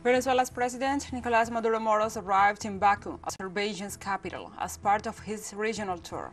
Venezuela's President Nicolás Maduro Moros arrived in Baku, Azerbaijan's capital, as part of his regional tour.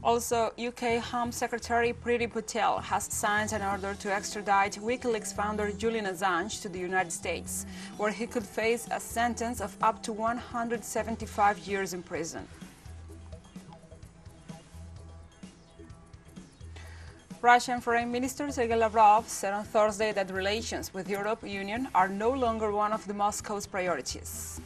Also, UK Home Secretary Priti Patel has signed an order to extradite WikiLeaks founder Julian Assange to the United States, where he could face a sentence of up to 175 years in prison. Russian Foreign Minister Sergei Lavrov said on Thursday that relations with the European Union are no longer one of the Moscow's priorities.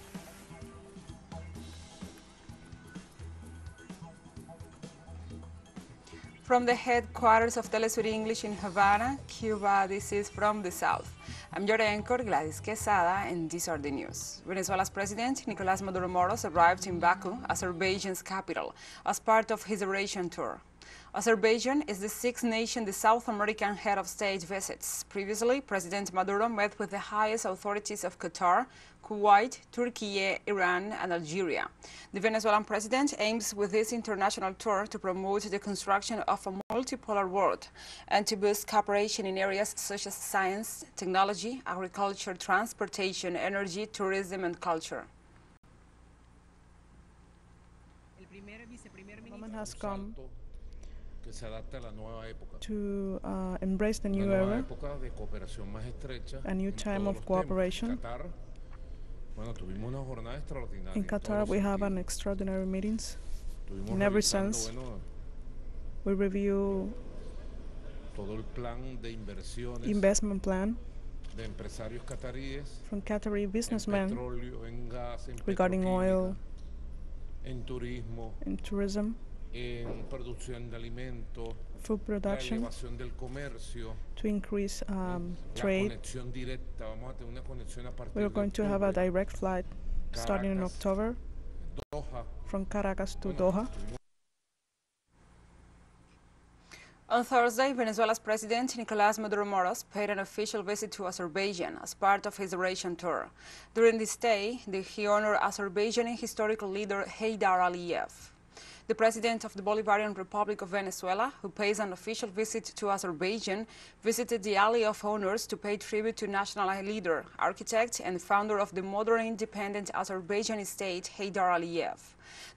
From the headquarters of TeleSUR English in Havana, Cuba, this is From the South. I'm your anchor, Gladys Quesada, and these are the news. Venezuela's President Nicolás Maduro Moros arrived in Baku, Azerbaijan's capital, as part of his Eurasian tour. Azerbaijan is the sixth nation the South American head of state visits. Previously, President Maduro met with the highest authorities of Qatar, Kuwait, Turkey, Iran, and Algeria. The Venezuelan president aims with this international tour to promote the construction of a multipolar world and to boost cooperation in areas such as science, technology, agriculture, transportation, energy, tourism, and culture. The moment has come to embrace the new era, a new time of cooperation. In Qatar, we have an extraordinary meetings in every sense. We review investment plan from Qatari businessmen regarding oil, in tourism, food production, to increase trade. We are going to have a direct flight starting in October from Caracas to Doha. On Thursday, Venezuela's President Nicolás Maduro Moros paid an official visit to Azerbaijan as part of his Eurasian tour. During this stay, he honored Azerbaijani historical leader Heydar Aliyev. The President of the Bolivarian Republic of Venezuela, who pays an official visit to Azerbaijan, visited the Alley of Honors to pay tribute to national leader, architect, and founder of the modern independent Azerbaijani state, Heydar Aliyev.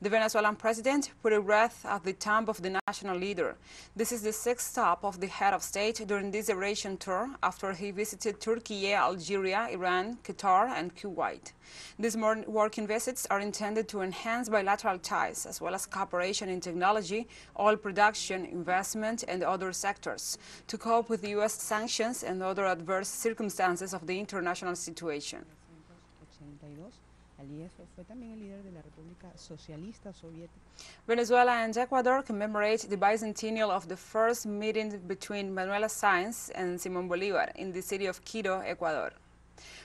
The Venezuelan president put a wreath at the tomb of the national leader. This is the sixth stop of the head of state during this Eurasian tour after he visited Turkey, Algeria, Iran, Qatar, and Kuwait. These working visits are intended to enhance bilateral ties as well as cooperation in technology, oil production, investment, and other sectors to cope with the U.S. sanctions and other adverse circumstances of the international situation. Venezuela and Ecuador commemorate the bicentennial of the first meeting between Manuela Sáenz and Simón Bolívar in the city of Quito, Ecuador.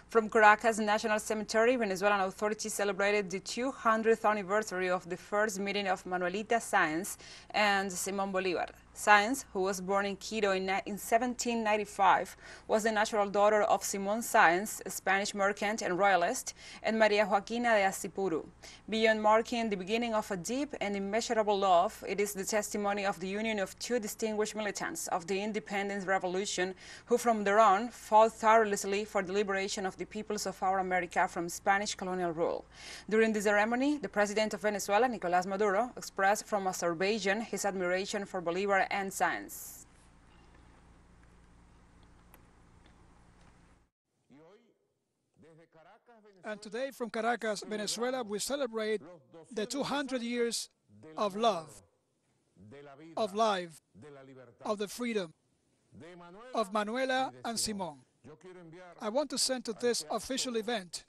From Caracas National Cemetery, Venezuelan authorities celebrated the 200th anniversary of the first meeting of Manuelita Sáenz and Simón Bolívar. Sáenz, who was born in Quito in 1795, was the natural daughter of Simón Sáenz, a Spanish merchant and royalist, and María Joaquina de Asipuru. Beyond marking the beginning of a deep and immeasurable love, it is the testimony of the union of two distinguished militants of the independence revolution who from their own fought tirelessly for the liberation of the peoples of our America from Spanish colonial rule. During the ceremony, the President of Venezuela, Nicolás Maduro, expressed from Azerbaijan his admiration for Bolívar and Sáenz. And today from Caracas, Venezuela, we celebrate the 200 years of love, of life, of the freedom of Manuela and Simón. I want to send to this official event,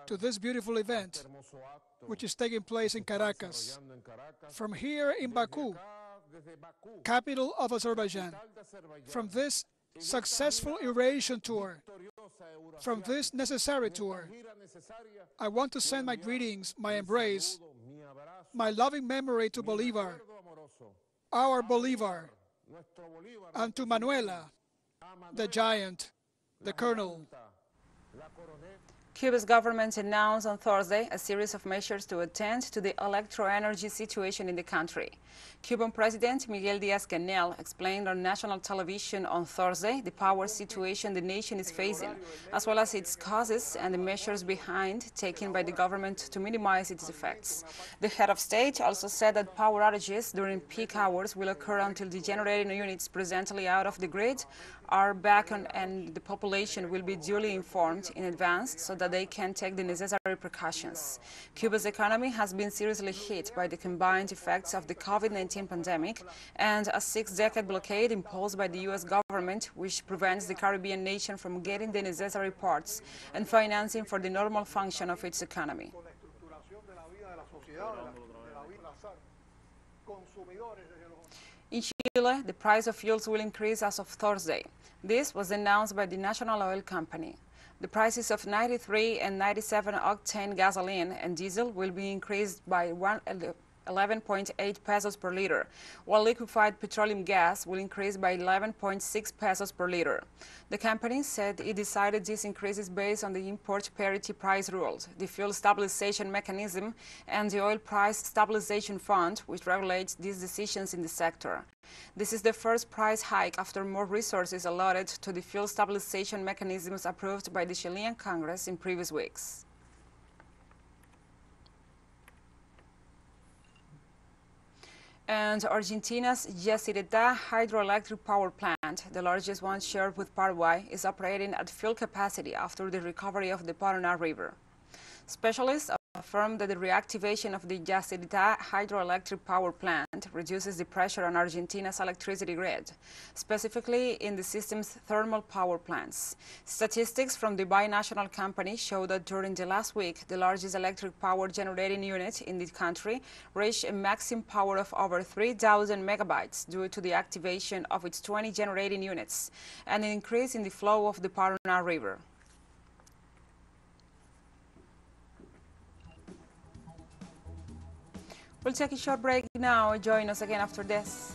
to this beautiful event, which is taking place in Caracas, from here in Baku, capital of Azerbaijan, from this successful Eurasian tour, from this necessary tour, I want to send my greetings, my embrace, my loving memory to Bolívar, our Bolívar, and to Manuela, the giant, the colonel. Cuba's government announced on Thursday a series of measures to attend to the electro-energy situation in the country. Cuban President Miguel Díaz-Canel explained on national television on Thursday the power situation the nation is facing, as well as its causes and the measures behind taken by the government to minimize its effects. The head of state also said that power outages during peak hours will occur until the generating units presently out of the grid are back on, and the population will be duly informed in advance so that they can take the necessary precautions. Cuba's economy has been seriously hit by the combined effects of the COVID-19 pandemic and a 6-decade blockade imposed by the U.S. government, which prevents the Caribbean nation from getting the necessary parts and financing for the normal function of its economy. In Chile, the price of fuels will increase as of Thursday. This was announced by the national oil company. The prices of 93 and 97 octane gasoline and diesel will be increased by 11.8 pesos per liter, while liquefied petroleum gas will increase by 11.6 pesos per liter. The company said it decided these increases based on the import parity price rules, the fuel stabilization mechanism, and the oil price stabilization fund, which regulates these decisions in the sector. This is the first price hike after more resources allotted to the fuel stabilization mechanisms approved by the Chilean Congress in previous weeks. And Argentina's Yacyretá hydroelectric power plant, the largest one shared with Paraguay, is operating at full capacity after the recovery of the Paraná River. Specialists affirmed that the reactivation of the Yacyretá hydroelectric power plant reduces the pressure on Argentina's electricity grid, specifically in the system's thermal power plants. Statistics from the binational company show that during the last week, the largest electric power generating unit in the country reached a maximum power of over 3,000 megabytes due to the activation of its 20 generating units and an increase in the flow of the Paraná River. We'll take a short break now. Join us again after this.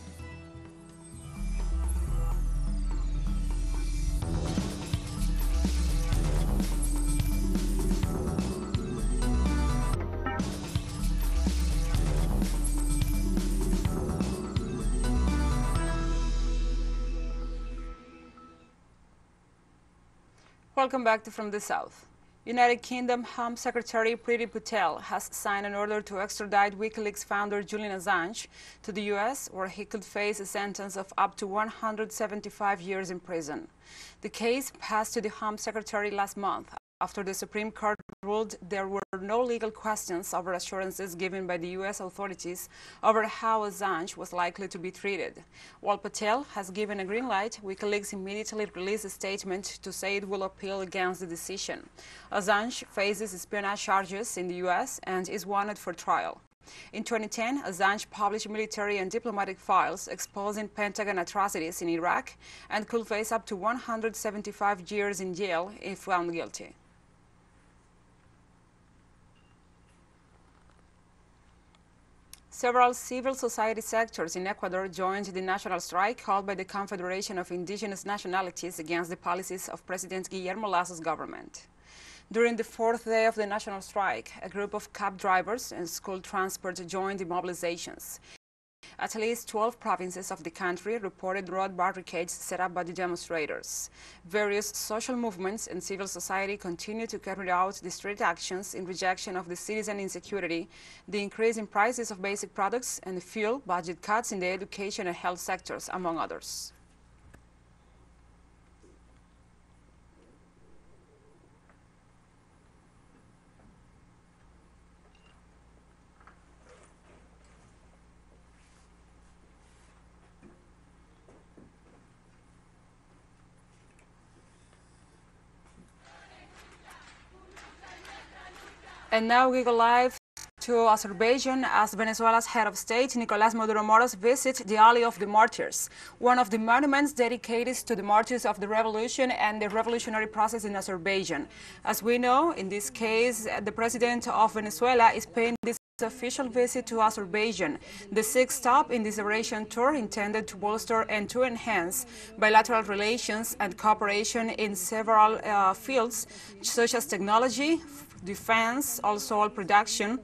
Welcome back to From the South. United Kingdom Home Secretary Priti Patel has signed an order to extradite WikiLeaks founder Julian Assange to the U.S., where he could face a sentence of up to 175 years in prison. The case passed to the Home Secretary last month after the Supreme Court ruled there were no legal questions over assurances given by the U.S. authorities over how Assange was likely to be treated. While Patel has given a green light, WikiLeaks immediately released a statement to say it will appeal against the decision. Assange faces espionage charges in the U.S. and is wanted for trial. In 2010, Assange published military and diplomatic files exposing Pentagon atrocities in Iraq and could face up to 175 years in jail if found guilty. Several civil society sectors in Ecuador joined the national strike called by the Confederation of Indigenous Nationalities against the policies of President Guillermo Lazo's government. During the fourth day of the national strike, a group of cab drivers and school transport joined the mobilizations. At least 12 provinces of the country reported road barricades set up by the demonstrators. Various social movements and civil society continue to carry out the street actions in rejection of the citizen insecurity, the increase in prices of basic products, and fuel budget cuts in the education and health sectors, among others. And now we go live to Azerbaijan as Venezuela's head of state, Nicolás Maduro Moros, visits the Alley of the Martyrs, one of the monuments dedicated to the martyrs of the revolution and the revolutionary process in Azerbaijan. As we know, in this case, the president of Venezuela is paying this official visit to Azerbaijan, the sixth stop in this Eurasian tour intended to bolster and to enhance bilateral relations and cooperation in several fields, such as technology, defense, also oil production,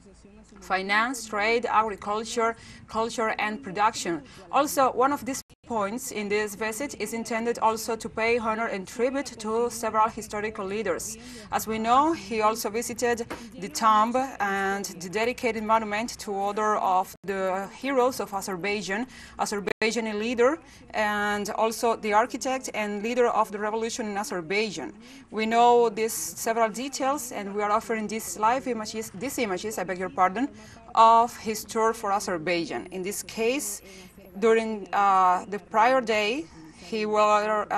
finance, trade, agriculture, culture, and production. Also, one of these points in this visit is intended also to pay honor and tribute to several historical leaders. As we know, he also visited the tomb and the dedicated monument to order of the heroes of Azerbaijan, Azerbaijani leader, and also the architect and leader of the revolution in Azerbaijan. We know these several details, and we are offering these images, I beg your pardon, of his tour for Azerbaijan. In this case, during the prior day, he went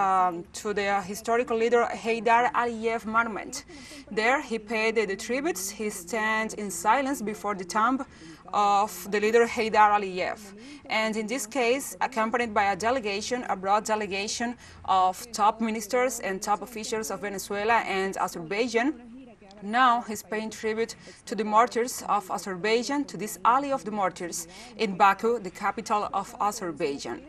to the historical leader Heydar Aliyev monument. There, he paid the tributes. He stands in silence before the tomb of the leader Heydar Aliyev. And in this case, accompanied by a broad delegation of top ministers and top officials of Venezuela and Azerbaijan. Now he's paying tribute to the martyrs of Azerbaijan, to this Alley of the Martyrs in Baku, the capital of Azerbaijan.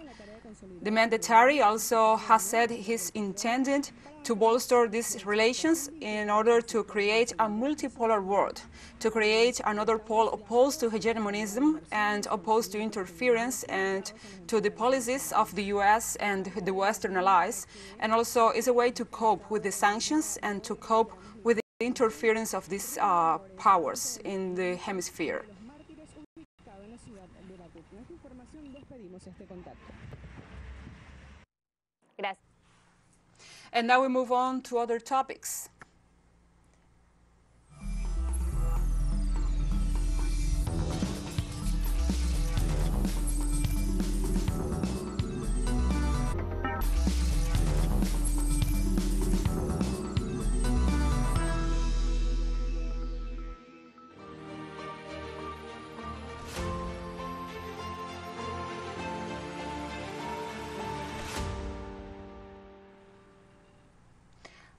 The mandatory also has said he's intended to bolster these relations in order to create a multipolar world, to create another pole opposed to hegemonism and opposed to interference and to the policies of the US and the Western allies, and also is a way to cope with the sanctions and to cope with the interference of these powers in the hemisphere. And now we move on to other topics.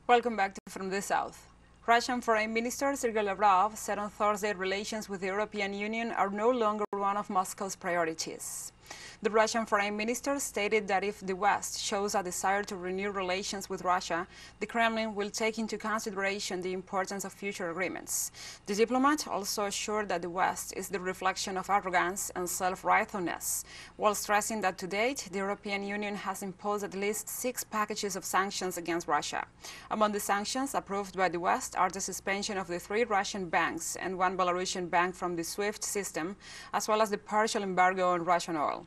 Welcome back to From the South. Russian Foreign Minister Sergei Lavrov said on Thursday relations with the European Union are no longer one of Moscow's priorities. The Russian Foreign Minister stated that if the West shows a desire to renew relations with Russia, the Kremlin will take into consideration the importance of future agreements. The diplomat also assured that the West is the reflection of arrogance and self-righteousness, while stressing that to date, the European Union has imposed at least 6 packages of sanctions against Russia. Among the sanctions approved by the West are the suspension of the 3 Russian banks and 1 Belarusian bank from the SWIFT system, as well as the partial embargo on Russian oil.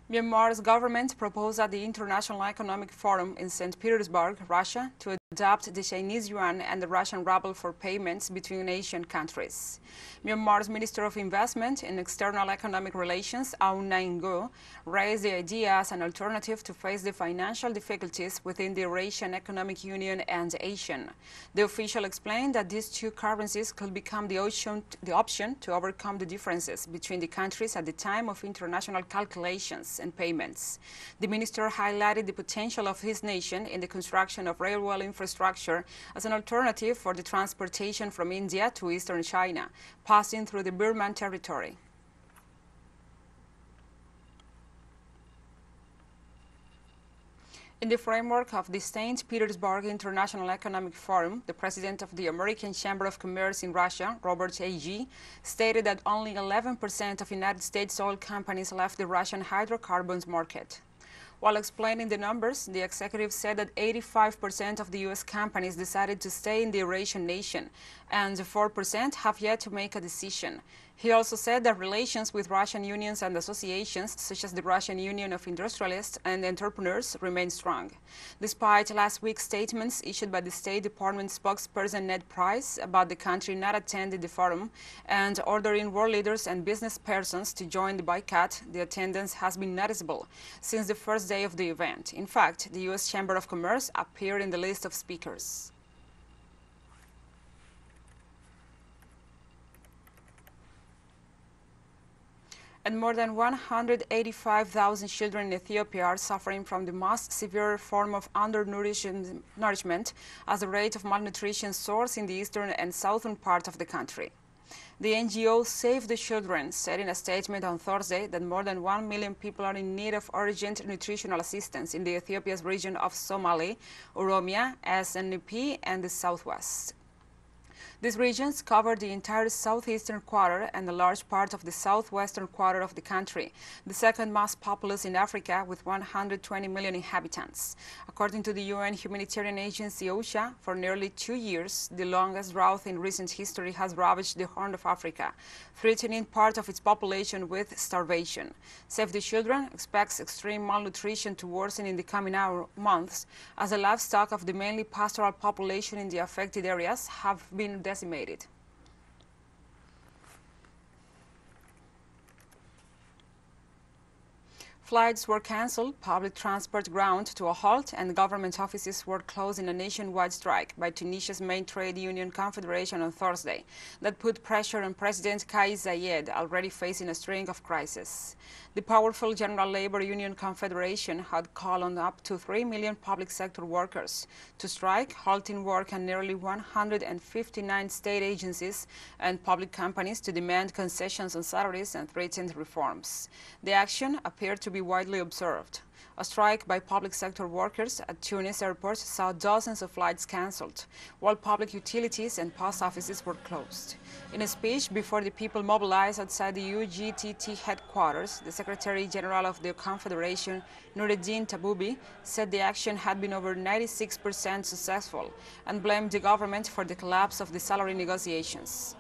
Myanmar's government proposed at the International Economic Forum in St. Petersburg, Russia, to adopt the Chinese yuan and the Russian ruble for payments between Asian countries. Myanmar's Minister of Investment and External Economic Relations, Aung Naing Go, raised the idea as an alternative to face the financial difficulties within the Eurasian Economic Union and ASEAN. The official explained that these 2 currencies could become the option to overcome the differences between the countries at the time of international calculations and payments. The minister highlighted the potential of his nation in the construction of railway infrastructure as an alternative for the transportation from India to eastern China, passing through the Burman territory. In the framework of the St. Petersburg International Economic Forum, the president of the American Chamber of Commerce in Russia, Robert Agee, stated that only 11% of United States oil companies left the Russian hydrocarbons market. While explaining the numbers, the executive said that 85% of the U.S. companies decided to stay in the Eurasian nation, and 4% have yet to make a decision. He also said that relations with Russian unions and associations, such as the Russian Union of Industrialists and Entrepreneurs, remain strong. Despite last week's statements issued by the State Department spokesperson Ned Price about the country not attending the forum and ordering world leaders and business persons to join the boycott, the attendance has been noticeable since the first day of the event. In fact, the U.S. Chamber of Commerce appeared in the list of speakers. And more than 185,000 children in Ethiopia are suffering from the most severe form of undernourishment, as the rate of malnutrition soars in the eastern and southern parts of the country. The NGO Save the Children said in a statement on Thursday that more than 1 million people are in need of urgent nutritional assistance in the Ethiopia's region of Somali, Oromia, SNP, and the southwest. These regions cover the entire southeastern quarter and a large part of the southwestern quarter of the country, the second most populous in Africa with 120 million inhabitants. According to the UN humanitarian agency OCHA, for nearly 2 years, the longest drought in recent history has ravaged the Horn of Africa, threatening part of its population with starvation. Save the Children expects extreme malnutrition to worsen in the coming months, as the livestock of the mainly pastoral population in the affected areas have been decimated. Flights were cancelled, public transport ground to a halt, and government offices were closed in a nationwide strike by Tunisia's main trade union confederation on Thursday that put pressure on President Kais Saied, already facing a string of crises. The powerful General Labor Union Confederation had called on up to 3 million public sector workers to strike, halting work and nearly 159 state agencies and public companies to demand concessions on salaries and threatened reforms. The action appeared to be widely observed. A strike by public sector workers at Tunis airport saw dozens of flights cancelled, while public utilities and post offices were closed. In a speech before the people mobilized outside the UGTT headquarters, the Secretary General of the Confederation, Nureddin Taboubi, said the action had been over 96% successful and blamed the government for the collapse of the salary negotiations.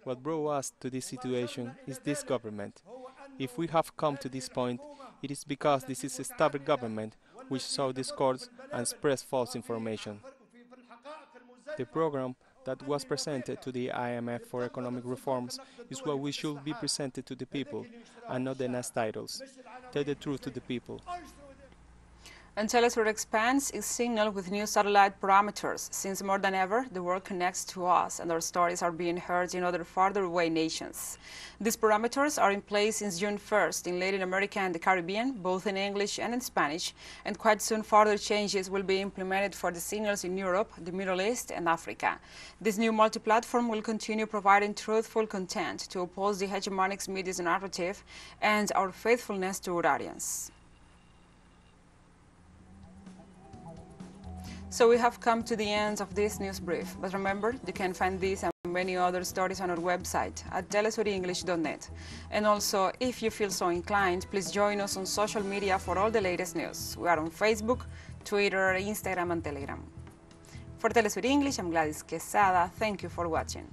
What brought us to this situation is this government. If we have come to this point, it is because this is a stubborn government which sowed discord and spreads false information. The program that was presented to the IMF for economic reforms is what we should be presented to the people, and not the nice titles. Tell the truth to the people. And TeleSUR expands its signal with new satellite parameters. Since more than ever, the world connects to us and our stories are being heard in other farther away nations. These parameters are in place since June 1st in Latin America and the Caribbean, both in English and in Spanish, and quite soon further changes will be implemented for the signals in Europe, the Middle East and Africa. This new multi-platform will continue providing truthful content to oppose the hegemonic media's narrative and our faithfulness to our audience. So we have come to the end of this news brief, but remember, you can find these and many other stories on our website at telesurenglish.net. And also, if you feel so inclined, please join us on social media for all the latest news. We are on Facebook, Twitter, Instagram and Telegram. For TeleSUR English, I'm Gladys Quesada. Thank you for watching.